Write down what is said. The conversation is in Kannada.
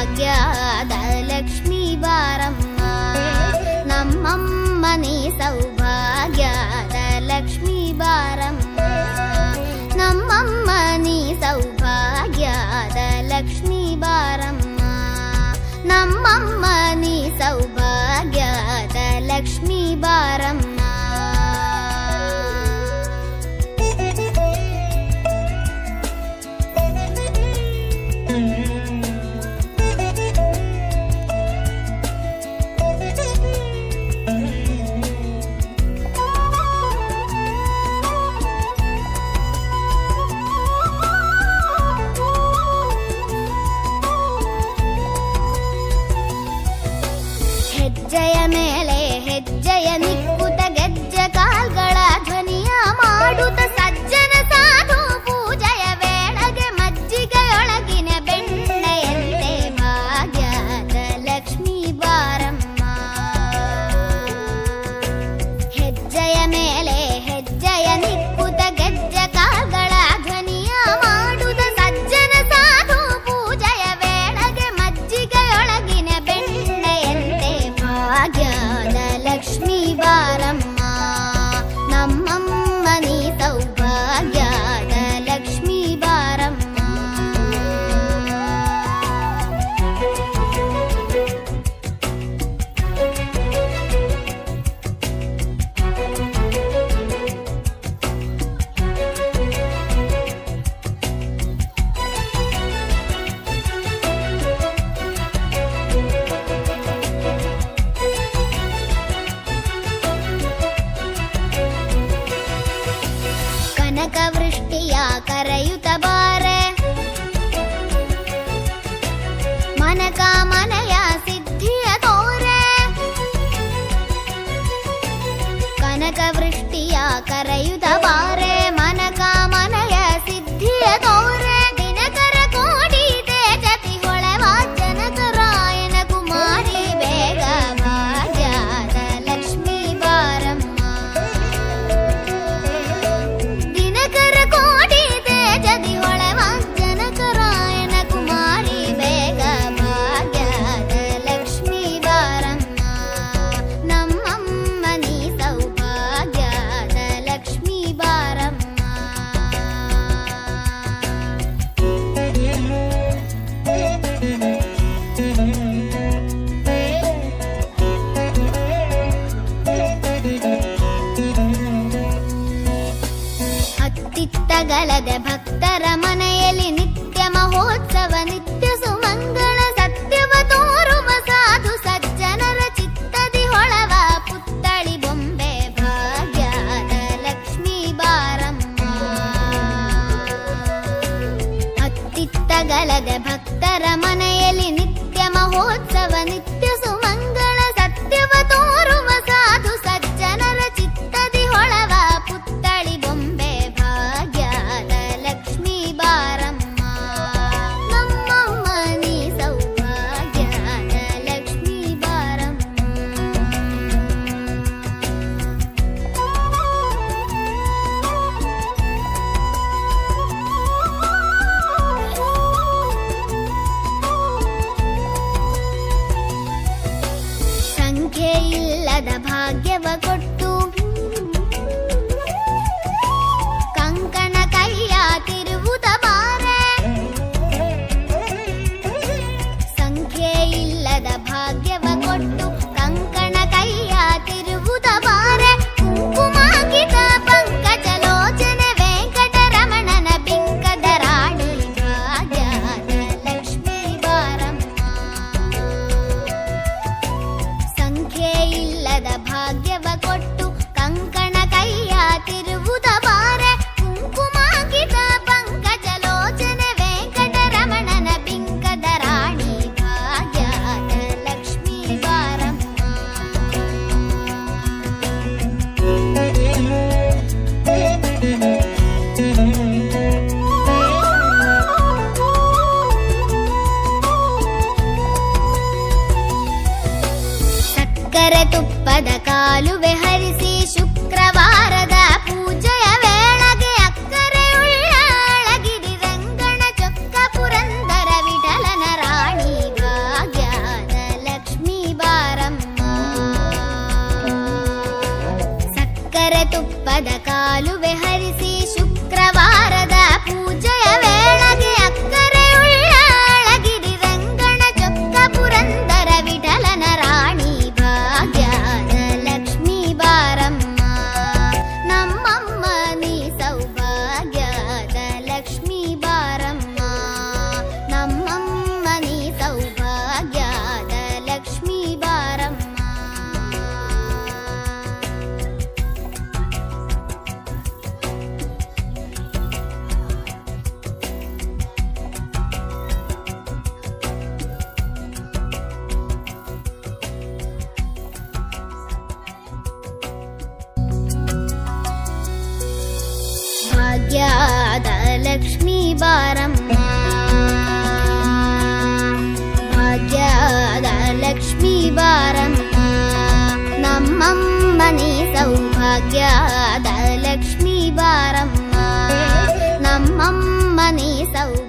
ಭಾಗ್ಯದ ಲಕ್ಷ್ಮೀ ಬಾರಮ್ಮ, ನಮ್ಮಮ್ಮ ನೀ ಸೌಭಾಗ್ಯದ ಲಕ್ಷ್ಮೀ ಬಾರಮ್ಮ, ನಮ್ಮಮ್ಮ ನೀ ಸೌಭಾಗ್ಯದ ಲಕ್ಷ್ಮೀ ಬಾರಮ್ಮ, ನಮ್ಮಮ್ಮ ನೀ ಸೌಭಾಗ್ಯದ ಲಕ್ಷ್ಮೀ ಬಾರಮ್ಮ. ಹೆಜ್ಜೆಯ ಮೇಲೆ ಹೆಜ್ಜೆಯ ನಿಕ್ಕುತ ಗೆಜ್ಜೆ ಕಾಲ್ಗಳ ಧ್ವನಿಯ ಮಾಡುತ್ತ ಸಜ್ಜನ ಸಾಧು ಪೂಜೆಯ ವೇಳೆಗೆ ಮಜ್ಜಿಗೆಯೊಳಗಿನ ಬೆಣ್ಣೆಯಂತೆ ಭಾಗ್ಯದ ಲಕ್ಷ್ಮೀ ಬಾರಮ್ಮ. ಹೆಜ್ಜೆಯ ಮೇಲೆ ಹೆಜ್ಜೆಯ ನಿಕ್ಕುತ ಗೆಜ್ಜೆ ಕಾಲ್ಗಳ ಧ್ವನಿಯ ಮಾಡುತ್ತ ಸಜ್ಜನ ಸಾಧು ಪೂಜೆಯ ವೇಳೆಗೆ ಮಜ್ಜಿಗೆಯೊಳಗಿನ ಬೆಣ್ಣೆಯಂತೆ ಭಾಗ್ಯದ ಲಕ್ಷ್ಮೀ ಬಾರಮ್ಮ, ನಮ್ಮಮ್ಮ ನೀ ಸೌಭಾಗ್ಯದ ಲಕ್ಷ್ಮೀ ಬಾರಮ್ಮ. ಕನಕ ವೃಷ್ಟಿಯ ಕರೆಯುತ್ತ ಬಾರೆ, ಮನಕ ಮನೆಯ ಸಿದ್ಧಿಯ ತೋರೆ. ಕನಕ ವೃಷ್ಟಿಯ ಕರೆಯುತ್ತ ಬಾರೆ, ಮನಕ ಮನೆಯ ಸಿದ್ಧಿಯ ತೋರೆ. ದಿನಕರ ಕೋಟಿ ತೇಜತಿ ಹೊಳೆವ ಜನಕರಾಯನ ಕುಮಾರಿ ಬೇಗ ಭಾಗ್ಯದ ಲಕ್ಷ್ಮೀ ಬಾರಮ್ಮ. ದಿನಕರ ಕೋಟಿ ತೇಜದಿ ಹೊಳೆವ ಜನಕರಾಯನ ಕುಮಾರಿ ಬೇಗ ಭಾಗ್ಯದ ಲಕ್ಷ್ಮೀ ಬಾರಮ್ಮ, ನಮ್ಮಮ್ಮ ನೀ ಸೌಭಾಗ್ಯದ ಲಕ್ಷ್ಮೀ ಬಾರಮ್ಮ. ಹತ್ತಿತ್ತಗಲದೆ ಭಕ್ತರ ಮನೆಯಲ್ಲಿ ನಿತ್ಯ ಮಹೋತ್ಸವ, ನಿತ್ಯ ಸುಮಂಗಳ ಸತ್ಯವ ತೋರುವ ಸಾಧು ಸಜ್ಜನರ ಚಿತ್ತದಿ ಹೊಳವ ಪುತ್ತಳಿ ಬೊಂಬೆ ಭಾಗ್ಯದ ಲಕ್ಷ್ಮೀ ಬಾರಮ್ಮ. ಹತ್ತಿತ್ತಗಲದೆ ಭಕ್ತರ ಮನೆಯಲ್ಲಿ ನಿತ್ಯ ಮಹೋತ್ಸವ, ನಿತ್ಯ ಸುಮಂಗಳ ಸತ್ಯವ ತೋರುವ ಸಾಧು ಸಜ್ಜನರ ಚಿತ್ತದಿ ಹೊಳವ ಪುತ್ತಳಿ ಬೊಂಬೆ ಭಾಗ್ಯದ ಲಕ್ಷ್ಮೀ ಬಾರಮ್ಮ, ನಮ್ಮಮ್ಮ ನೀ ಸೌಭಾಗ್ಯದ ಲಕ್ಷ್ಮೀ ಬಾರಮ್ಮ. ಸಂಖ್ಯೆ ಇಲ್ಲದ ಭಾಗ್ಯವ ಕೊಟ್ಟು ಕಂಕಣ ಕೈಯ ತಿರುವುದ ಬಾರೆ. ಸಂಖ್ಯೆ ಇಲ್ಲದ ಭಾಗ್ಯವ ಕೊಟ್ಟು ಕಂಕಣ ಕೈಯ ತಿರುವುದ ಬಾರೆ. ಕುಂಕುಮಾಂಕಿತ ಪಂಕಜಲೋಚನೆ ವೆಂಕಟರಮಣನ ಬಿಂಕದ ರಾಣಿ ಭಾಗ್ಯದ ಲಕ್ಷ್ಮೀ ಬಾರಮ್ಮ. ಸಂಖ್ಯೆ ಇಲ್ಲದ ಭಾಗ್ಯವ ಕೊಟ್ಟು ಕಂಕಣ ಕೈಯ ತಿರುವುದ ಬಾರೆ. ಕುಂಕುಮಾಂಕಿತ ಪಂಕಜಲೋಚನೆ ವೆಂಕಟರಮಣನ ಬಿಂಕದ ರಾಣಿ ಭಾಗ್ಯದ ಲಕ್ಷ್ಮೀ ಬಾರಮ್ಮ. ಸಕ್ಕರೆ ತುಪ್ಪದ ಕಾಲುವೆ ಹರಿಸಿ ಶುಕ್ರವಾರದ ಪೂಜೆಯ ವೇಳೆಗೆ ಅಕ್ಕರೆಯುಳ್ಳ ಅಳಗಿರಿ ರಂಗಣ ಚೊಕ್ಕ ಪುರಂದರ ವಿಠಲನ ರಾಣಿ ಭಾಗ್ಯದ ಭಾಗ್ಯದ ಲಕ್ಷ್ಮೀ ಬಾರಮ್ಮ, ಭಾಗ್ಯದ ಲಕ್ಷ್ಮೀ ಬಾರಮ್ಮ, ನಮ್ಮಮ್ಮನೇ ಸೌಭಾಗ್ಯದ ಲಕ್ಷ್ಮೀ ಬಾರಮ್ಮ, ನಮ್ಮಮ್ಮನೇ ಸೌಭಾಗ್ಯ